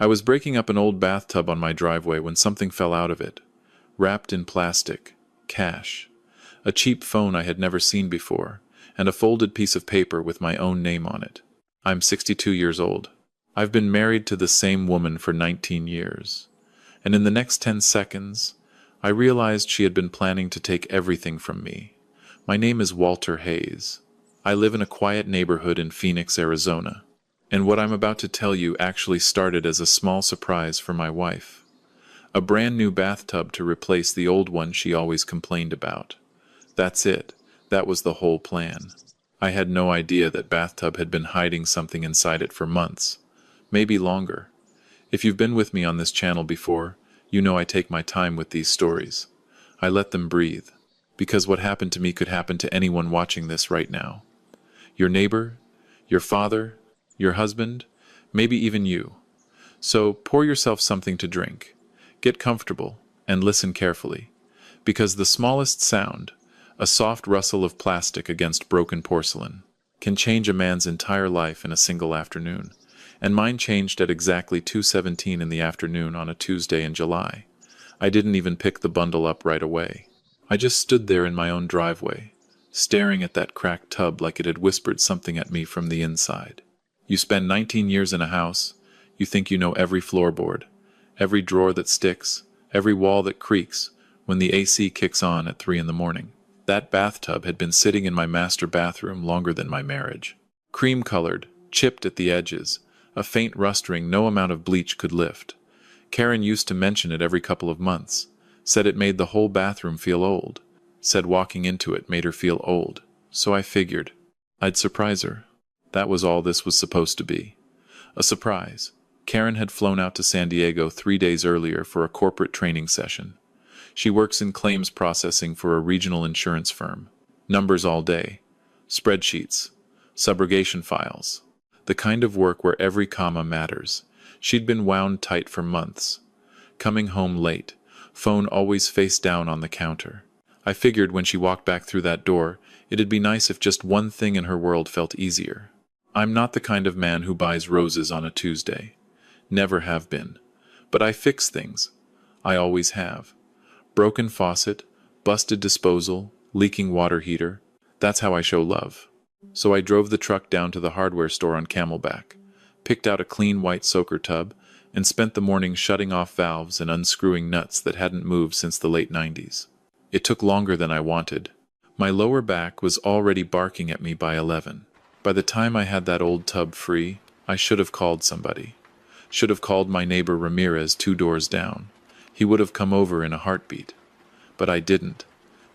I was breaking up an old bathtub on my driveway when something fell out of it, wrapped in plastic, cash, a cheap phone I had never seen before, and a folded piece of paper with my own name on it. I'm 62 years old. I've been married to the same woman for 19 years. And in the next 10 seconds, I realized she had been planning to take everything from me. My name is Walter Hayes. I live in a quiet neighborhood in Phoenix, Arizona. And what I'm about to tell you actually started as a small surprise for my wife. A brand new bathtub to replace the old one she always complained about. That's it. That was the whole plan. I had no idea that bathtub had been hiding something inside it for months. Maybe longer. If you've been with me on this channel before, you know I take my time with these stories. I let them breathe. Because what happened to me could happen to anyone watching this right now. Your neighbor, your father, your husband, maybe even you. So pour yourself something to drink. Get comfortable and listen carefully. Because the smallest sound, a soft rustle of plastic against broken porcelain, can change a man's entire life in a single afternoon. And mine changed at exactly 2:17 in the afternoon on a Tuesday in July. I didn't even pick the bundle up right away. I just stood there in my own driveway, staring at that cracked tub like it had whispered something at me from the inside. You spend 19 years in a house, you think you know every floorboard, every drawer that sticks, every wall that creaks when the AC kicks on at 3 in the morning. That bathtub had been sitting in my master bathroom longer than my marriage. Cream-colored, chipped at the edges, a faint rustering no amount of bleach could lift. Karen used to mention it every couple of months, said it made the whole bathroom feel old, said walking into it made her feel old, so I figured I'd surprise her. That was all this was supposed to be. A surprise. Karen had flown out to San Diego 3 days earlier for a corporate training session. She works in claims processing for a regional insurance firm. Numbers all day. Spreadsheets. Subrogation files. The kind of work where every comma matters. She'd been wound tight for months. Coming home late. Phone always face down on the counter. I figured when she walked back through that door, it'd be nice if just one thing in her world felt easier. I'm not the kind of man who buys roses on a Tuesday. Never have been. But I fix things. I always have. Broken faucet, busted disposal, leaking water heater. That's how I show love. So I drove the truck down to the hardware store on Camelback, picked out a clean white soaker tub, and spent the morning shutting off valves and unscrewing nuts that hadn't moved since the late 90s. It took longer than I wanted. My lower back was already barking at me by 11. By the time I had that old tub free, I should have called somebody. Should have called my neighbor Ramirez 2 doors down. He would have come over in a heartbeat. But I didn't.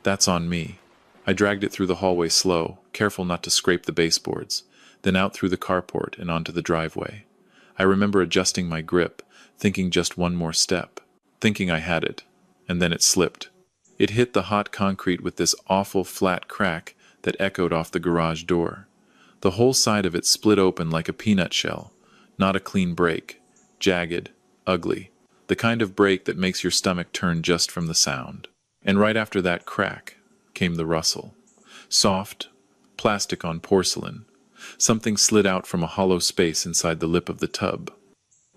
That's on me. I dragged it through the hallway slow, careful not to scrape the baseboards, then out through the carport and onto the driveway. I remember adjusting my grip, thinking just one more step, thinking I had it, and then it slipped. It hit the hot concrete with this awful flat crack that echoed off the garage door. The whole side of it split open like a peanut shell, not a clean break, jagged, ugly, the kind of break that makes your stomach turn just from the sound. And right after that crack came the rustle. Soft, plastic on porcelain. Something slid out from a hollow space inside the lip of the tub.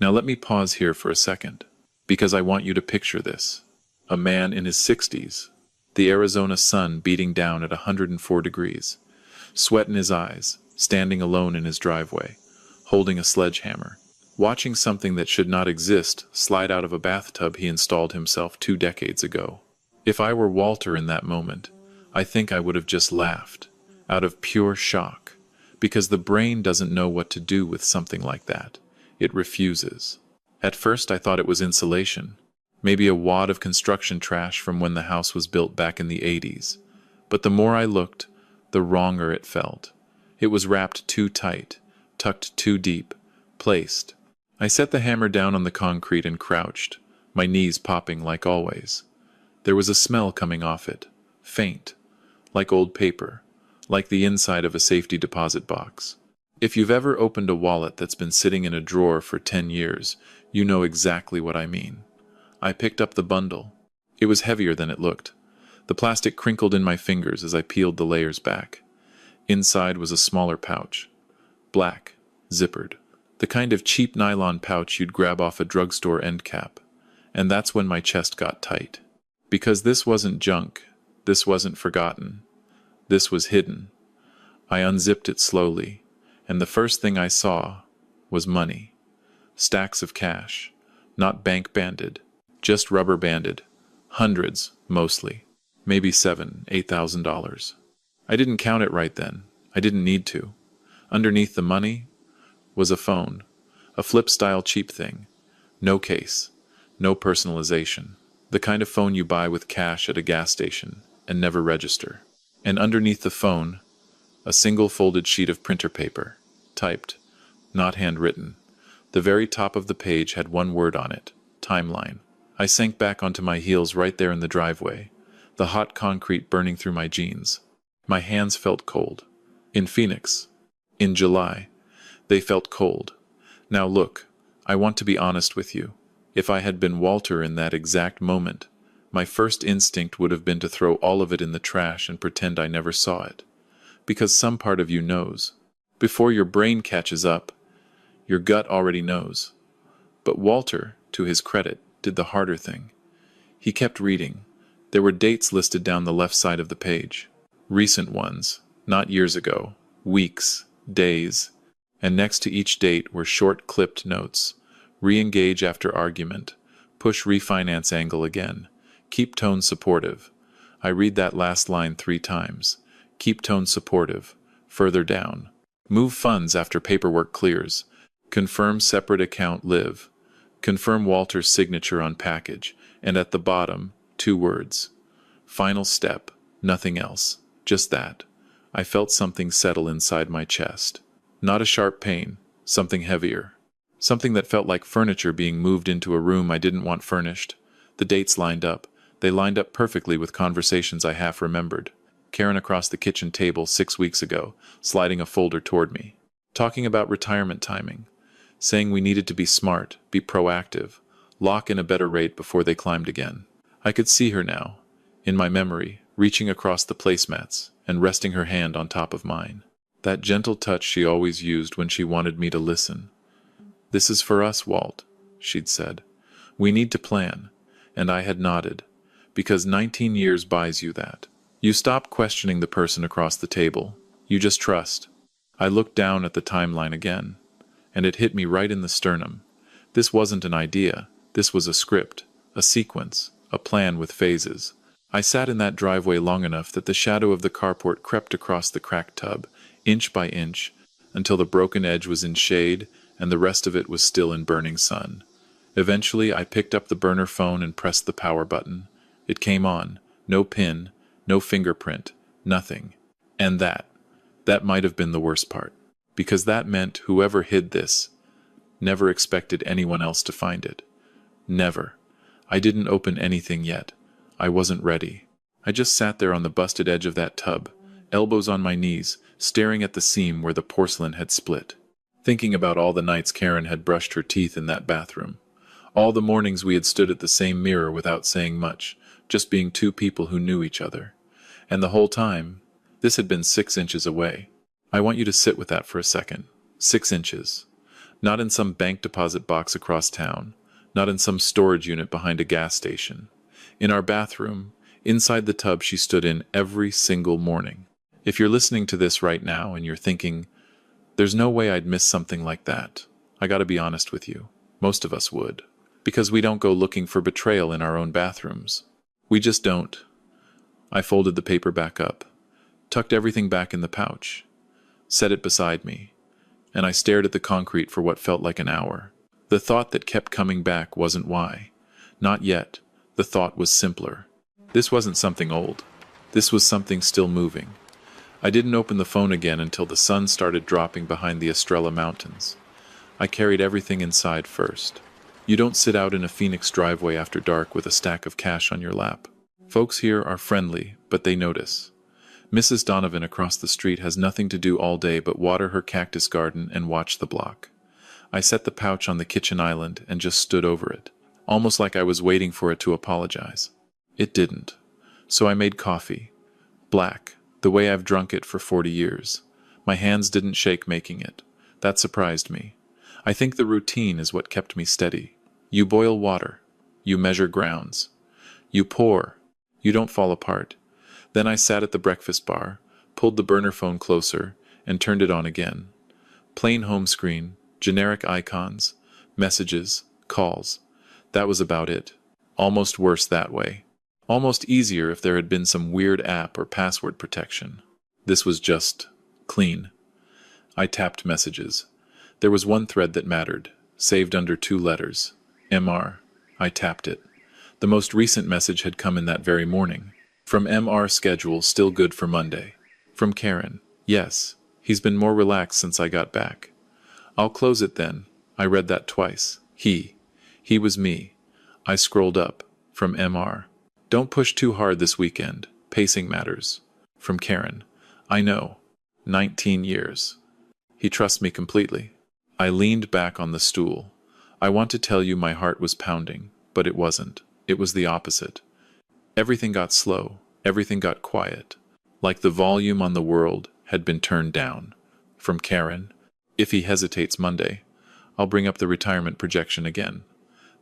Now let me pause here for a second, because I want you to picture this. A man in his 60s, the Arizona sun beating down at 104 degrees, sweat in his eyes, standing alone in his driveway, holding a sledgehammer, watching something that should not exist slide out of a bathtub he installed himself 2 decades ago. If I were Walter in that moment, I think I would have just laughed, out of pure shock, because the brain doesn't know what to do with something like that. It refuses. At first I thought it was insulation, maybe a wad of construction trash from when the house was built back in the 80s. But the more I looked, the wronger it felt. It was wrapped too tight, tucked too deep, placed. I set the hammer down on the concrete and crouched, my knees popping like always. There was a smell coming off it, faint, like old paper, like the inside of a safety deposit box. If you've ever opened a wallet that's been sitting in a drawer for 10 years, you know exactly what I mean. I picked up the bundle. It was heavier than it looked. The plastic crinkled in my fingers as I peeled the layers back. Inside was a smaller pouch. Black, zippered, The kind of cheap nylon pouch you'd grab off a drugstore end cap. And that's when my chest got tight. Because this wasn't junk, this wasn't forgotten, this was hidden. I unzipped it slowly, and the first thing I saw was money. Stacks of cash, not bank banded, just rubber banded. Hundreds, mostly. Maybe $7,000–8,000. I didn't count it right then. I didn't need to. Underneath the money was a phone, a flip-style cheap thing. No case, no personalization. The kind of phone you buy with cash at a gas station and never register. And underneath the phone, a single folded sheet of printer paper, typed, not handwritten. The very top of the page had one word on it, timeline. I sank back onto my heels right there in the driveway, the hot concrete burning through my jeans. My hands felt cold. In Phoenix. In July. They felt cold. Now look, I want to be honest with you. If I had been Walter in that exact moment, my first instinct would have been to throw all of it in the trash and pretend I never saw it. Because some part of you knows. Before your brain catches up, your gut already knows. But Walter, to his credit, did the harder thing. He kept reading. There were dates listed down the left side of the page. Recent ones, not years ago, weeks, days, and next to each date were short clipped notes. Re-engage after argument. Push refinance angle again. Keep tone supportive. I read that last line 3 times. Keep tone supportive. Further down. Move funds after paperwork clears. Confirm separate account live. Confirm Walter's signature on package. And at the bottom, 2 words. Final step. Nothing else. Just that. I felt something settle inside my chest. Not a sharp pain. Something heavier. Something that felt like furniture being moved into a room I didn't want furnished. The dates lined up. They lined up perfectly with conversations I half remembered. Karen across the kitchen table 6 weeks ago, sliding a folder toward me. Talking about retirement timing. Saying we needed to be smart, be proactive, lock in a better rate before they climbed again. I could see her now, in my memory, reaching across the placemats and resting her hand on top of mine. That gentle touch she always used when she wanted me to listen. "This is for us, Walt," she'd said. "We need to plan." And I had nodded. Because 19 years buys you that. You stop questioning the person across the table. You just trust. I looked down at the timeline again, and it hit me right in the sternum. This wasn't an idea. This was a script, a sequence, a plan with phases. I sat in that driveway long enough that the shadow of the carport crept across the cracked tub, inch by inch, until the broken edge was in shade and the rest of it was still in burning sun. Eventually, I picked up the burner phone and pressed the power button. It came on. No pin, no fingerprint, nothing. And that might have been the worst part. Because that meant whoever hid this never expected anyone else to find it. Never. I didn't open anything yet. I wasn't ready. I just sat there on the busted edge of that tub, elbows on my knees, staring at the seam where the porcelain had split. Thinking about all the nights Karen had brushed her teeth in that bathroom. All the mornings we had stood at the same mirror without saying much, just being 2 people who knew each other. And the whole time, this had been 6 inches away. I want you to sit with that for a second. 6 inches. Not in some bank deposit box across town. Not in some storage unit behind a gas station. In our bathroom, inside the tub she stood in every single morning. If you're listening to this right now and you're thinking, there's no way I'd miss something like that, I gotta be honest with you. Most of us would. Because we don't go looking for betrayal in our own bathrooms. We just don't. I folded the paper back up, tucked everything back in the pouch, set it beside me, and I stared at the concrete for what felt like an hour. The thought that kept coming back wasn't why. Not yet. The thought was simpler. This wasn't something old. This was something still moving. I didn't open the phone again until the sun started dropping behind the Estrella Mountains. I carried everything inside first. You don't sit out in a Phoenix driveway after dark with a stack of cash on your lap. Folks here are friendly, but they notice. Mrs. Donovan across the street has nothing to do all day but water her cactus garden and watch the block. I set the pouch on the kitchen island and just stood over it, almost like I was waiting for it to apologize. It didn't. So I made coffee. Black, the way I've drunk it for 40 years. My hands didn't shake making it. That surprised me. I think the routine is what kept me steady. You boil water. You measure grounds. You pour. You don't fall apart. Then I sat at the breakfast bar, pulled the burner phone closer, and turned it on again. Plain home screen, generic icons, messages, calls. That was about it. Almost worse that way. Almost easier if there had been some weird app or password protection. This was just clean. I tapped messages. There was one thread that mattered, saved under 2 letters. MR. I tapped it. The most recent message had come in that very morning. From MR, schedule still good for Monday. From Karen. Yes, he's been more relaxed since I got back. I'll close it then. I read that twice. He was me. I scrolled up. From MR. Don't push too hard this weekend. Pacing matters. From Karen. I know. 19 years. He trusts me completely. I leaned back on the stool. I want to tell you my heart was pounding, but it wasn't. It was the opposite. Everything got slow. Everything got quiet. Like the volume on the world had been turned down. From Karen. If he hesitates Monday, I'll bring up the retirement projection again.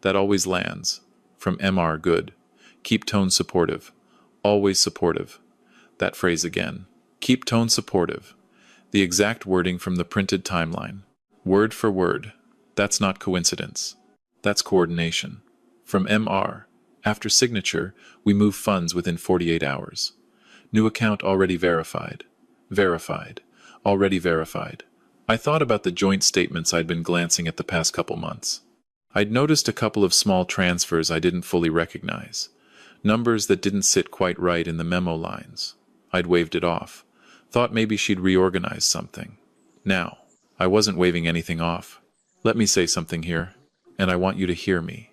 That always lands. From MR. Good. Keep tone supportive. Always supportive. That phrase again. Keep tone supportive. The exact wording from the printed timeline. Word for word. That's not coincidence. That's coordination. From MR. After signature, we move funds within 48 hours. New account already verified. Verified. Already verified. I thought about the joint statements I'd been glancing at the past couple months. I'd noticed a couple of small transfers I didn't fully recognize. Numbers that didn't sit quite right in the memo lines. I'd waved it off. Thought maybe she'd reorganize something. Now, I wasn't waving anything off. Let me say something here, and I want you to hear me.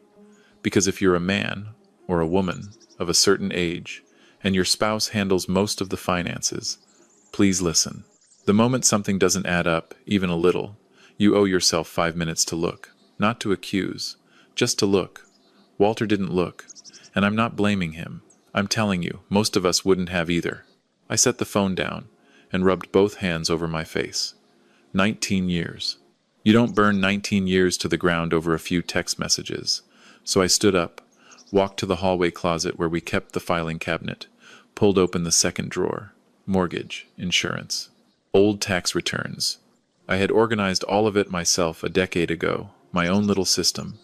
Because if you're a man, or a woman, of a certain age, and your spouse handles most of the finances, please listen. The moment something doesn't add up, even a little, you owe yourself 5 minutes to look. Not to accuse, just to look. Walter didn't look, and I'm not blaming him. I'm telling you, most of us wouldn't have either. I set the phone down and rubbed both hands over my face. 19 years. You don't burn 19 years to the ground over a few text messages. So I stood up, walked to the hallway closet where we kept the filing cabinet, pulled open the second drawer. Mortgage, insurance, old tax returns. I had organized all of it myself a decade ago, my own little system,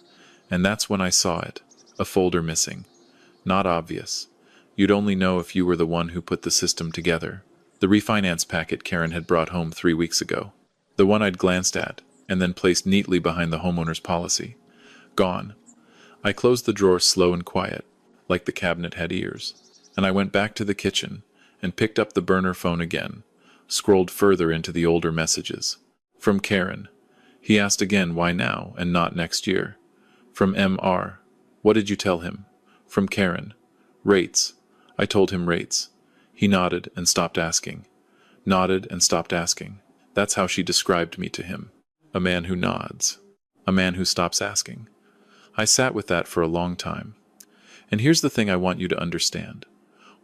and that's when I saw it, a folder missing. Not obvious. You'd only know if you were the one who put the system together. The refinance packet Karen had brought home 3 weeks ago. The one I'd glanced at, and then placed neatly behind the homeowner's policy. Gone. I closed the drawer slow and quiet, like the cabinet had ears, and I went back to the kitchen and picked up the burner phone again, scrolled further into the older messages. From Karen. He asked again why now and not next year. From MR. What did you tell him? From Karen. Rates. I told him rates. He nodded and stopped asking. Nodded and stopped asking. That's how she described me to him. A man who nods. A man who stops asking. I sat with that for a long time. And here's the thing I want you to understand.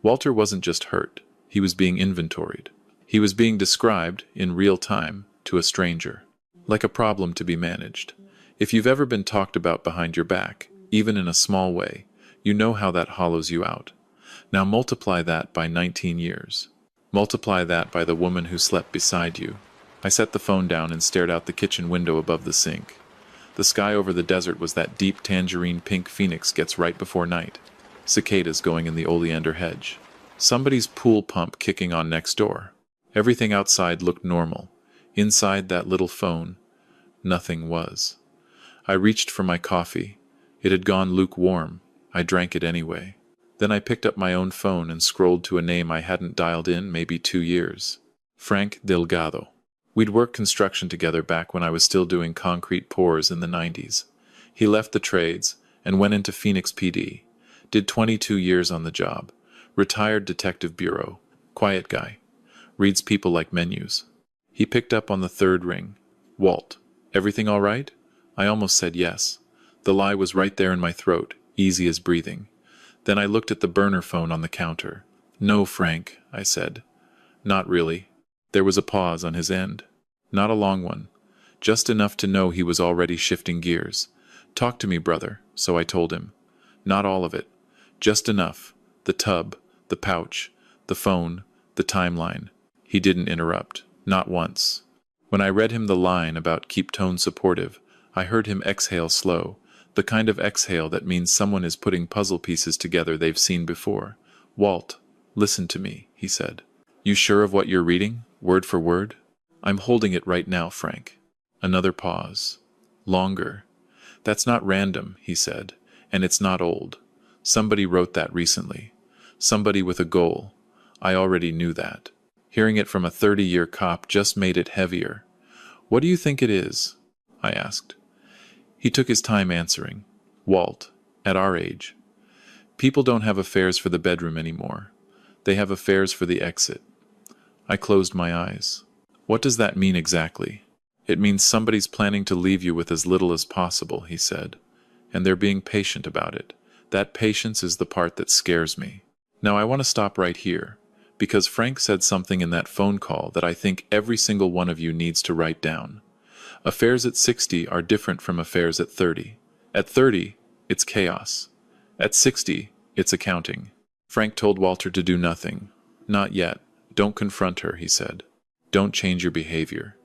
Walter wasn't just hurt. He was being inventoried. He was being described, in real time, to a stranger. Like a problem to be managed. If you've ever been talked about behind your back, even in a small way, you know how that hollows you out. Now multiply that by 19 years. Multiply that by the woman who slept beside you. I set the phone down and stared out the kitchen window above the sink. The sky over the desert was that deep tangerine pink phoenix gets right before night. Cicadas going in the oleander hedge. Somebody's pool pump kicking on next door. Everything outside looked normal. Inside that little phone, nothing was. I reached for my coffee. It had gone lukewarm. I drank it anyway. Then I picked up my own phone and scrolled to a name I hadn't dialed in maybe 2 years. Frank Delgado. We'd worked construction together back when I was still doing concrete pours in the 90s. He left the trades and went into Phoenix PD. Did 22 years on the job. Retired detective bureau. Quiet guy. Reads people like menus. He picked up on the third ring. Walt. Everything all right? I almost said yes. The lie was right there in my throat, easy as breathing. Then I looked at the burner phone on the counter. No, Frank, I said. Not really. There was a pause on his end. Not a long one. just enough to know he was already shifting gears. "Talk to me, brother," so I told him. "Not all of it. Just enough. The tub, the pouch, the phone, the timeline." He didn't interrupt. Not once. When I read him the line about keep tone supportive, I heard him exhale slow, the kind of exhale that means someone is putting puzzle pieces together they've seen before. "Walt, listen to me," he said. "You sure of what you're reading, word for word?" "I'm holding it right now, Frank." Another pause. Longer. "That's not random," he said, "and it's not old. Somebody wrote that recently. Somebody with a goal. I already knew that. Hearing it from a 30-year cop just made it heavier." "What do you think it is?" I asked. He took his time answering. "Walt, at our age, people don't have affairs for the bedroom anymore. They have affairs for the exit." I closed my eyes. "What does that mean exactly?" "It means somebody's planning to leave you with as little as possible," he said. "And they're being patient about it. That patience is the part that scares me." Now I want to stop right here, because Frank said something in that phone call that I think every single one of you needs to write down. Affairs at 60 are different from affairs at 30. At 30, it's chaos. At 60, it's accounting. Frank told Walter to do nothing. "Not yet. Don't confront her," he said. "Don't change your behavior.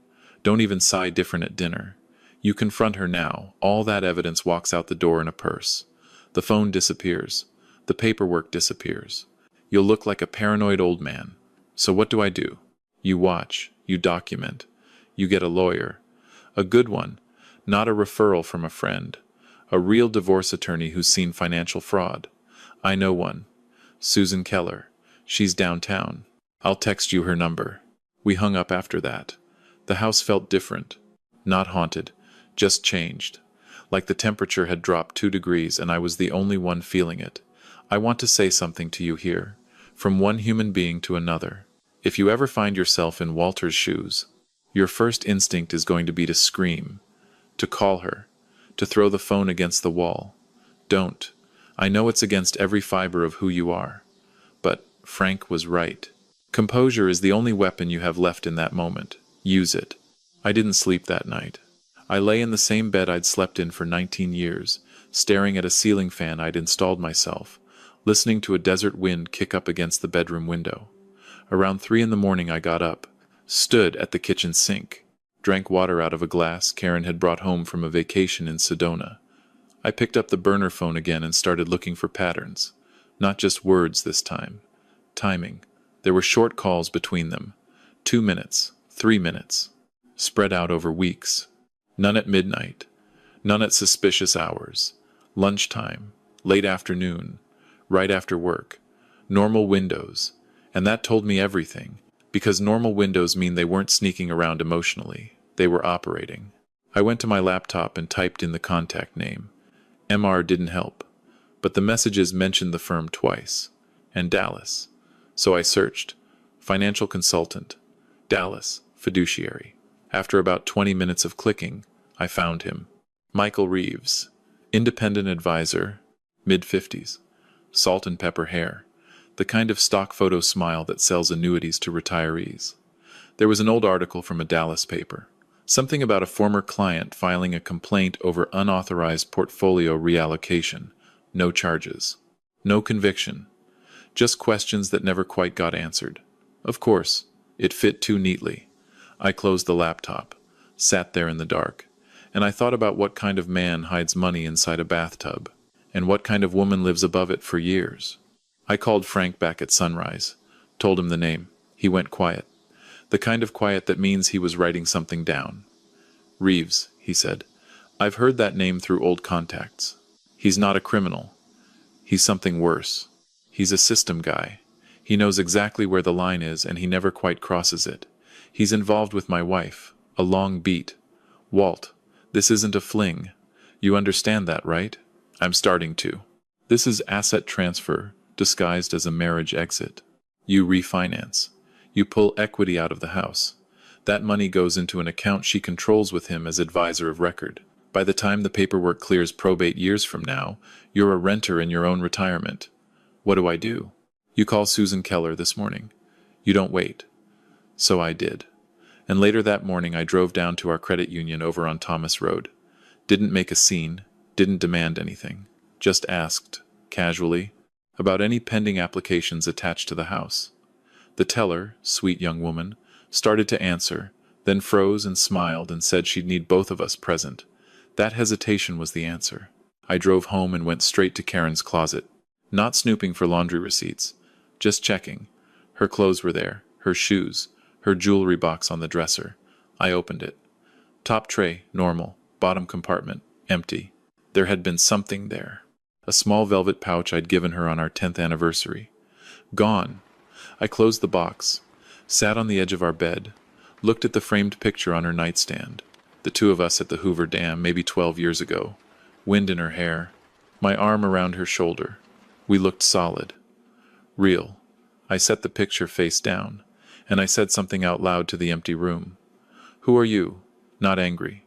Don't even sigh different at dinner. You confront her now, all that evidence walks out the door in a purse. The phone disappears. The paperwork disappears. You'll look like a paranoid old man. So what do? You watch. You document. You get a lawyer. A good one, not a referral from a friend. A real divorce attorney who's seen financial fraud. I know one. Susan Keller. She's downtown. I'll text you her number." We hung up after that. The house felt different. Not haunted. Just changed. Like the temperature had dropped 2 degrees and I was the only one feeling it. I want to say something to you here. From one human being to another. If you ever find yourself in Walter's shoes, your first instinct is going to be to scream, to call her, to throw the phone against the wall. Don't. I know it's against every fiber of who you are. But Frank was right. Composure is the only weapon you have left in that moment. Use it. I didn't sleep that night. I lay in the same bed I'd slept in for 19 years, staring at a ceiling fan I'd installed myself, listening to a desert wind kick up against the bedroom window. Around 3 in the morning I got up, stood at the kitchen sink, drank water out of a glass Karen had brought home from a vacation in Sedona. I picked up the burner phone again and started looking for patterns. Not just words this time. Timing. There were short calls between them. 2 minutes, 3 minutes. Spread out over weeks. None at midnight. None at suspicious hours. Lunchtime. Late afternoon. Right after work. Normal windows. And that told me everything. Because normal windows mean they weren't sneaking around emotionally. They were operating. I went to my laptop and typed in the contact name. MR didn't help. But the messages mentioned the firm twice. And Dallas. So I searched. Financial consultant. Dallas. Fiduciary. After about 20 minutes of clicking, I found him. Michael Reeves. Independent advisor. Mid-50s. Salt and pepper hair. The kind of stock photo smile that sells annuities to retirees. There was an old article from a Dallas paper. Something about a former client filing a complaint over unauthorized portfolio reallocation. No charges. No conviction. Just questions that never quite got answered. Of course, it fit too neatly. I closed the laptop, sat there in the dark, and I thought about what kind of man hides money inside a bathtub, and what kind of woman lives above it for years. I called Frank back at sunrise, told him the name. He went quiet. The kind of quiet that means he was writing something down. "Reeves," he said. "I've heard that name through old contacts. He's not a criminal. He's something worse. He's a system guy. He knows exactly where the line is and he never quite crosses it. He's involved with my wife. A long beat. Walt, this isn't a fling. You understand that, right? I'm starting to. This is asset transfer disguised as a marriage exit. You refinance. You pull equity out of the house. That money goes into an account she controls with him as advisor of record. By the time the paperwork clears probate years from now, you're a renter in your own retirement. What do? You call Susan Keller this morning. You don't wait. So I did. And later that morning I drove down to our credit union over on Thomas Road. Didn't make a scene, didn't demand anything. Just asked, casually, about any pending applications attached to the house. The teller, sweet young woman, started to answer, then froze and smiled and said she'd need both of us present. That hesitation was the answer. I drove home and went straight to Karen's closet. Not snooping for laundry receipts, just checking. Her clothes were there, her shoes, her jewelry box on the dresser. I opened it. Top tray, normal. Bottom compartment, empty. There had been something there. A small velvet pouch I'd given her on our 10th anniversary. Gone. I closed the box, sat on the edge of our bed, looked at the framed picture on her nightstand. The two of us at the Hoover Dam, maybe 12 years ago. Wind in her hair. My arm around her shoulder. We looked solid. Real. I set the picture face down, and I said something out loud to the empty room. Who are you? Not angry.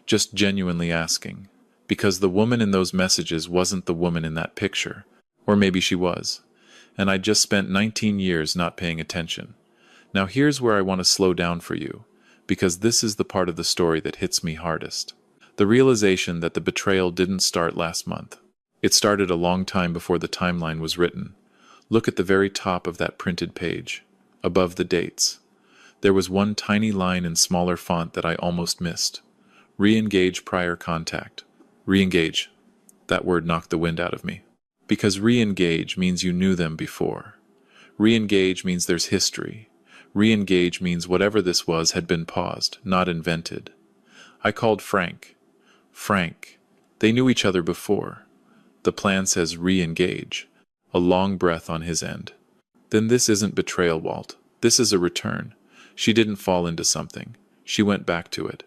Just genuinely asking. Because the woman in those messages wasn't the woman in that picture. Or maybe she was. And I'd just spent 19 years not paying attention. Now here's where I want to slow down for you, because this is the part of the story that hits me hardest. The realization that the betrayal didn't start last month. It started a long time before the timeline was written. Look at the very top of that printed page, above the dates. There was one tiny line in smaller font that I almost missed. Re-engage prior contact. Re-engage. That word knocked the wind out of me. Because re-engage means you knew them before. Re-engage means there's history. Re-engage means whatever this was had been paused, not invented. I called Frank. Frank. They knew each other before. The plan says re-engage. A long breath on his end. Then this isn't betrayal, Walt. This is a return. She didn't fall into something. She went back to it.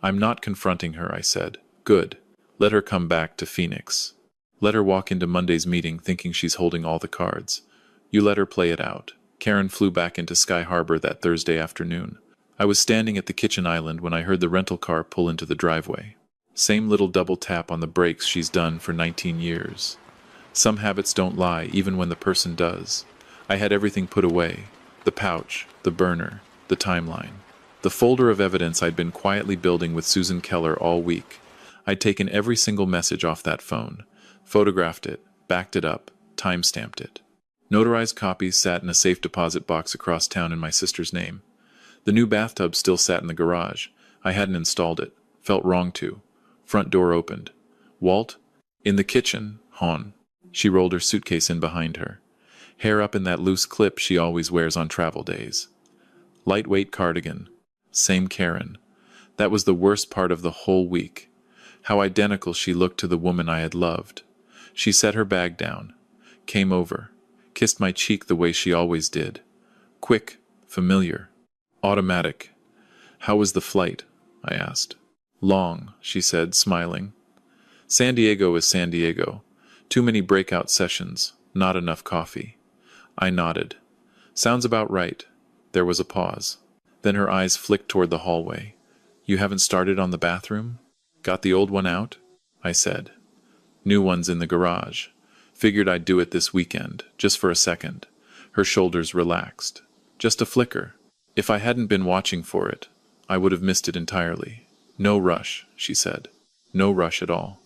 I'm not confronting her, I said. Good. Let her come back to Phoenix. Let her walk into Monday's meeting thinking she's holding all the cards. You let her play it out. Karen flew back into Sky Harbor that Thursday afternoon. I was standing at the kitchen island when I heard the rental car pull into the driveway. Same little double tap on the brakes she's done for 19 years. Some habits don't lie, even when the person does. I had everything put away. The pouch, the burner, the timeline. The folder of evidence I'd been quietly building with Susan Keller all week. I'd taken every single message off that phone, photographed it, backed it up, time-stamped it. Notarized copies sat in a safe deposit box across town in my sister's name. The new bathtub still sat in the garage. I hadn't installed it. Felt wrong to. Front door opened. Walt? In the kitchen, Hon. She rolled her suitcase in behind her. Hair up in that loose clip she always wears on travel days. Lightweight cardigan. Same Karen. That was the worst part of the whole week. How identical she looked to the woman I had loved. She set her bag down. Came over. Kissed my cheek the way she always did. Quick, familiar, automatic. How was the flight? I asked. Long, she said, smiling. San Diego is San Diego. Too many breakout sessions, not enough coffee. I nodded. Sounds about right. There was a pause. Then her eyes flicked toward the hallway. You haven't started on the bathroom? Got the old one out? I said. New one's in the garage. Figured I'd do it this weekend, just for a second. Her shoulders relaxed. Just a flicker. If I hadn't been watching for it, I would have missed it entirely. No rush, she said. No rush at all.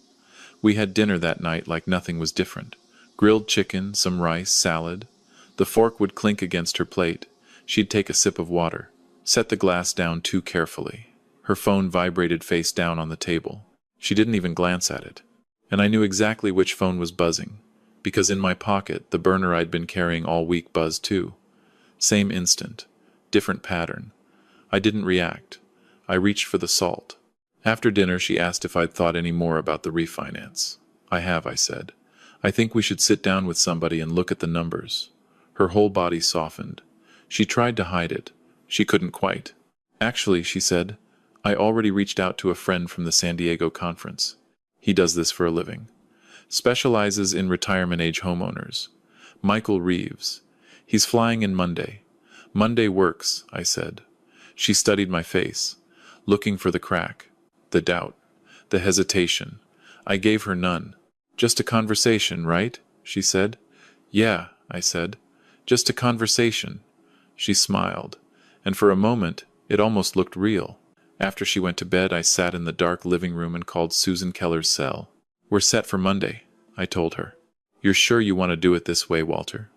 We had dinner that night like nothing was different. Grilled chicken, some rice, salad. The fork would clink against her plate. She'd take a sip of water. Set the glass down too carefully. Her phone vibrated face down on the table. She didn't even glance at it. And I knew exactly which phone was buzzing. Because in my pocket, the burner I'd been carrying all week buzzed too. Same instant. Different pattern. I didn't react. I reached for the salt. After dinner, she asked if I'd thought any more about the refinance. I have, I said. I think we should sit down with somebody and look at the numbers. Her whole body softened. She tried to hide it. She couldn't quite. Actually, she said, I already reached out to a friend from the San Diego conference. He does this for a living. Specializes in retirement-age homeowners. Michael Reeves. He's flying in Monday. Monday works, I said. She studied my face, looking for the crack, the doubt, the hesitation. I gave her none. Just a conversation, right? She said. Yeah, I said. Just a conversation. She smiled, and for a moment, It almost looked real. After she went to bed, I sat in the dark living room and called Susan Keller's cell. "We're set for Monday," I told her. "You're sure you want to do it this way, Walter?"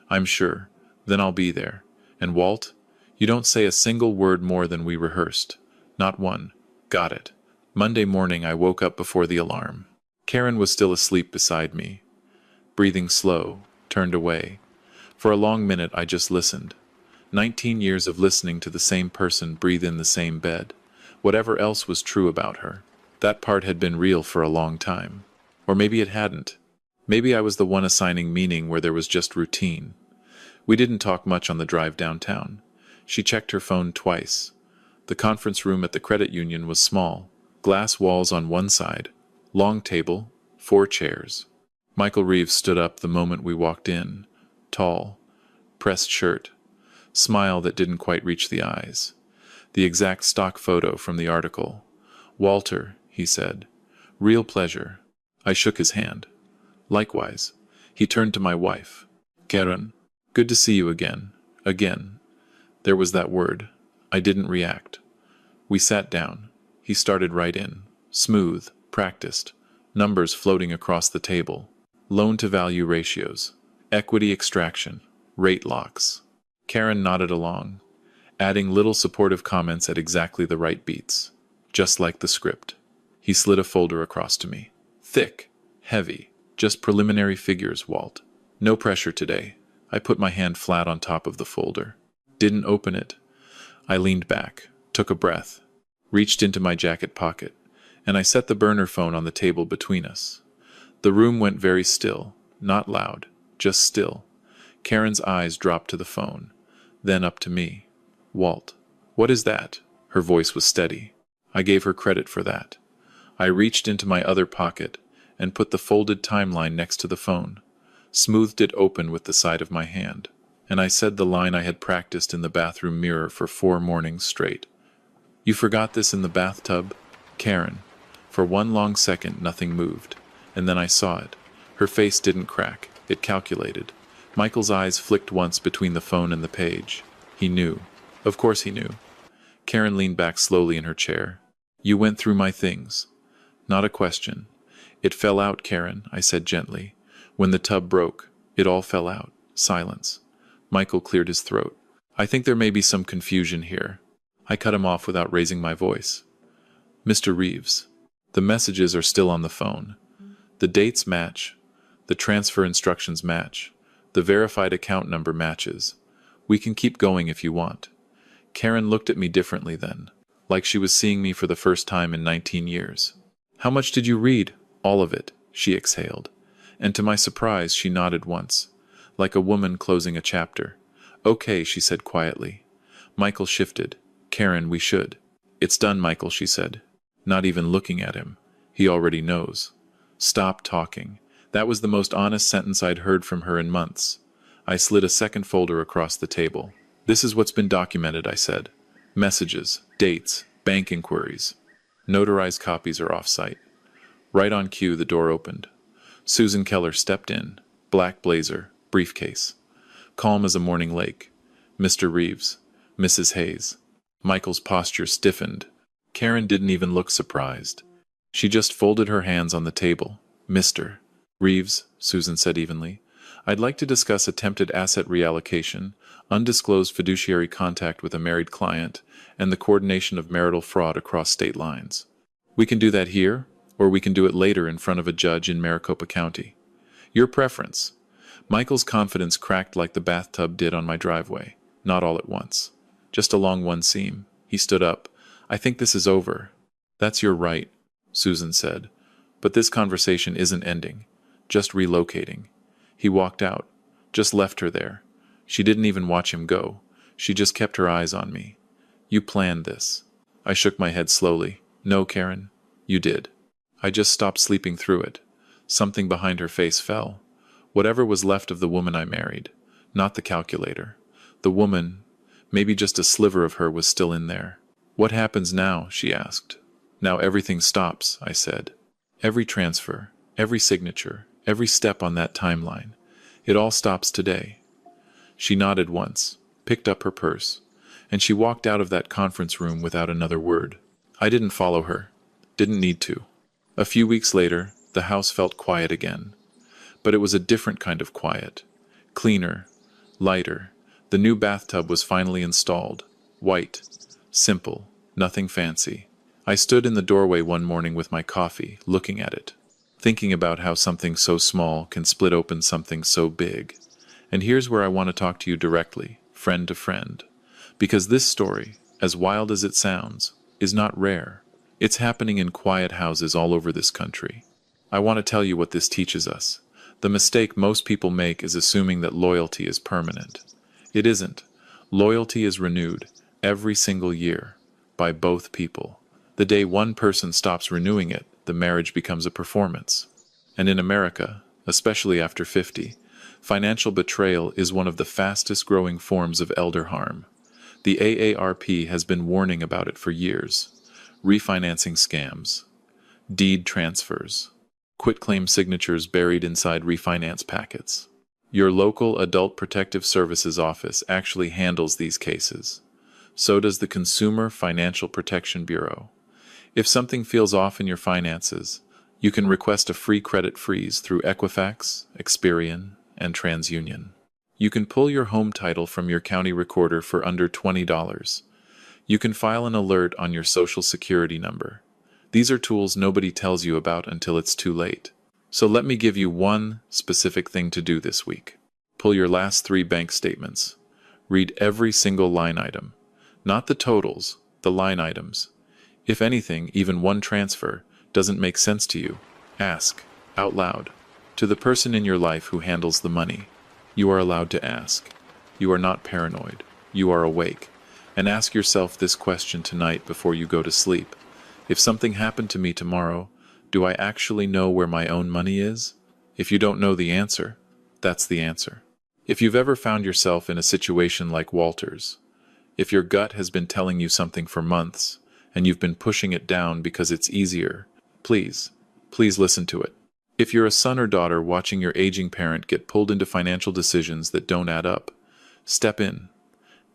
"I'm sure. Then I'll be there. And Walt, you don't say a single word more than we rehearsed. Not one." "Got it." Monday morning I woke up before the alarm. Karen was still asleep beside me. Breathing slow, turned away. For a long minute I just listened. 19 years of listening to the same person breathe in the same bed. Whatever else was true about her, that part had been real for a long time. Or maybe it hadn't. Maybe I was the one assigning meaning where there was just routine. We didn't talk much on the drive downtown. She checked her phone twice. The conference room at the credit union was small. Glass walls on one side. Long table, 4 chairs. Michael Reeves stood up the moment we walked in. Tall, pressed shirt, smile that didn't quite reach the eyes. The exact stock photo from the article. "Walter," he said. "Real pleasure." I shook his hand. "Likewise." He turned to my wife. "Karen, good to see you again." Again. There was that word. I didn't react. We sat down. He started right in. Smooth, practiced. Numbers floating across the table. Loan-to-value ratios. Equity extraction. Rate locks. Karen nodded along, adding little supportive comments at exactly the right beats. Just like the script. He slid a folder across to me. "Thick. Heavy. Just preliminary figures, Walt. No pressure today." I put my hand flat on top of the folder. Didn't open it. I leaned back, took a breath, reached into my jacket pocket, and I set the burner phone on the table between us. The room went very still, not loud, just still. Karen's eyes dropped to the phone, then up to me. "Walt, what is that?" Her voice was steady. I gave her credit for that. I reached into my other pocket and put the folded timeline next to the phone, smoothed it open with the side of my hand, and I said the line I had practiced in the bathroom mirror for 4 mornings straight. "You forgot this in the bathtub?" Karen. For one long second nothing moved, and then I saw it. Her face didn't crack, it calculated. Michael's eyes flicked once between the phone and the page. He knew. Of course he knew. Karen leaned back slowly in her chair. "You went through my things." Not a question. "It fell out, Karen," I said gently. "When the tub broke, it all fell out." Silence. Michael cleared his throat. "I think there may be some confusion here." I cut him off without raising my voice. "Mr. Reeves, the messages are still on the phone. The dates match. The transfer instructions match. The verified account number matches. We can keep going if you want." Karen looked at me differently then, like she was seeing me for the first time in 19 years. "How much did you read?" "All of it," she exhaled. And to my surprise, she nodded once, like a woman closing a chapter. "Okay," she said quietly. Michael shifted. "Karen, we should." "It's done, Michael," she said, not even looking at him. He already knows. "Stop talking." That was the most honest sentence I'd heard from her in months. I slid a second folder across the table. "This is what's been documented," I said. "Messages, dates, bank inquiries. Notarized copies are off-site." Right on cue, the door opened. Susan Keller stepped in, black blazer, briefcase. Calm as a morning lake. "Mr. Reeves, Mrs. Hayes." Michael's posture stiffened. Karen didn't even look surprised. She just folded her hands on the table. "Mr. Reeves," Susan said evenly, "I'd like to discuss attempted asset reallocation, undisclosed fiduciary contact with a married client, and the coordination of marital fraud across state lines. We can do that here, or we can do it later in front of a judge in Maricopa County. Your preference." Michael's confidence cracked like the bathtub did on my driveway, not all at once. Just along one seam. He stood up. "I think this is over." "That's your right," Susan said. "But this conversation isn't ending. Just relocating." He walked out. Just left her there. She didn't even watch him go. She just kept her eyes on me. "You planned this." I shook my head slowly. "No, Karen. You did." I just stopped sleeping through it. Something behind her face fell. Whatever was left of the woman I married. Not the calculator. The woman, maybe just a sliver of her, was still in there. "What happens now?" she asked. "Now everything stops," I said. "Every transfer, every signature, every step on that timeline. It all stops today." She nodded once, picked up her purse, and she walked out of that conference room without another word. I didn't follow her. Didn't need to. A few weeks later, the house felt quiet again. But it was a different kind of quiet. Cleaner, lighter. The new bathtub was finally installed. White. Simple. Nothing fancy. I stood in the doorway one morning with my coffee, looking at it, thinking about how something so small can split open something so big. And here's where I want to talk to you directly, friend to friend. Because this story, as wild as it sounds, is not rare. It's happening in quiet houses all over this country. I want to tell you what this teaches us. The mistake most people make is assuming that loyalty is permanent. It isn't. Loyalty is renewed every single year by both people. The day one person stops renewing it, the marriage becomes a performance. And in America, especially after 50, financial betrayal is one of the fastest growing forms of elder harm. The AARP has been warning about it for years. Refinancing scams, deed transfers, quitclaim signatures buried inside refinance packets. Your local Adult Protective Services office actually handles these cases. So does the Consumer Financial Protection Bureau. If something feels off in your finances, you can request a free credit freeze through Equifax, Experian, and TransUnion. You can pull your home title from your county recorder for under $20. You can file an alert on your Social Security number. These are tools nobody tells you about until it's too late. So let me give you one specific thing to do this week. Pull your last 3 bank statements. Read every single line item. Not the totals, the line items. If anything, even one transfer doesn't make sense to you, ask, out loud, to the person in your life who handles the money. You are allowed to ask. You are not paranoid. You are awake. And ask yourself this question tonight before you go to sleep. If something happened to me tomorrow, do I actually know where my own money is? If you don't know the answer, that's the answer. If you've ever found yourself in a situation like Walter's, if your gut has been telling you something for months, and you've been pushing it down because it's easier, please listen to it. If you're a son or daughter watching your aging parent get pulled into financial decisions that don't add up, step in.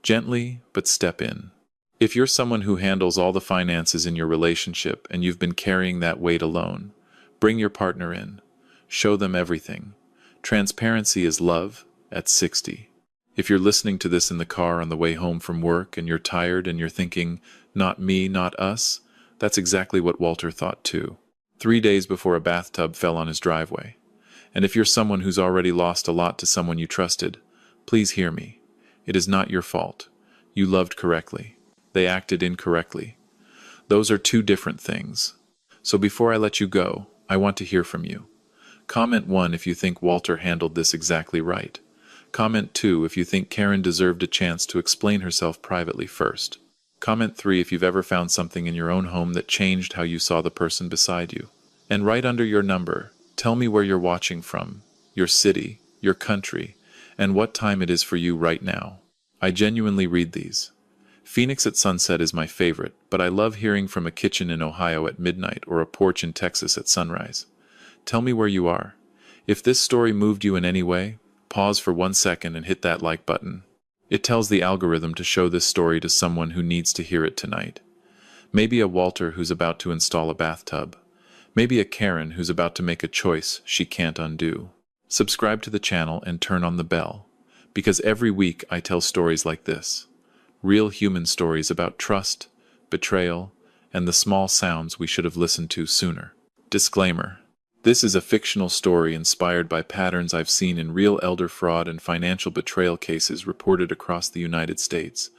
Gently, but step in. If you're someone who handles all the finances in your relationship and you've been carrying that weight alone, bring your partner in. Show them everything. Transparency is love at 60. If you're listening to this in the car on the way home from work and you're tired and you're thinking, not me, not us, that's exactly what Walter thought too. 3 days before a bathtub fell on his driveway. And if you're someone who's already lost a lot to someone you trusted, please hear me. It is not your fault. You loved correctly. They acted incorrectly. Those are 2 different things. So before I let you go, I want to hear from you. Comment 1 if you think Walter handled this exactly right. Comment 2 if you think Karen deserved a chance to explain herself privately first. Comment 3 if you've ever found something in your own home that changed how you saw the person beside you. And right under your number, tell me where you're watching from, your city, your country, and what time it is for you right now. I genuinely read these. Phoenix at sunset is my favorite, but I love hearing from a kitchen in Ohio at midnight or a porch in Texas at sunrise. Tell me where you are. If this story moved you in any way, pause for 1 second and hit that like button. It tells the algorithm to show this story to someone who needs to hear it tonight. Maybe a Walter who's about to install a bathtub. Maybe a Karen who's about to make a choice she can't undo. Subscribe to the channel and turn on the bell, because every week I tell stories like this. Real human stories about trust, betrayal, and the small sounds we should have listened to sooner. Disclaimer. This is a fictional story inspired by patterns I've seen in real elder fraud and financial betrayal cases reported across the United States.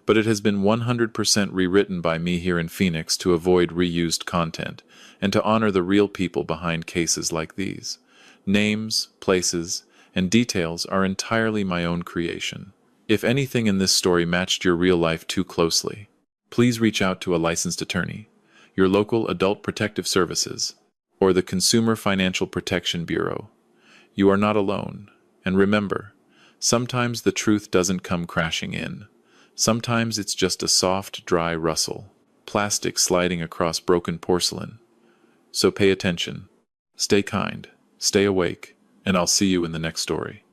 But it has been 100% rewritten by me here in Phoenix to avoid reused content and to honor the real people behind cases like these. Names, places, and details are entirely my own creation. If anything in this story matched your real life too closely, please reach out to a licensed attorney, your local Adult Protective Services, or the Consumer Financial Protection Bureau. You are not alone. And remember, sometimes the truth doesn't come crashing in. Sometimes it's just a soft, dry rustle, plastic sliding across broken porcelain. So pay attention, stay kind, stay awake, and I'll see you in the next story.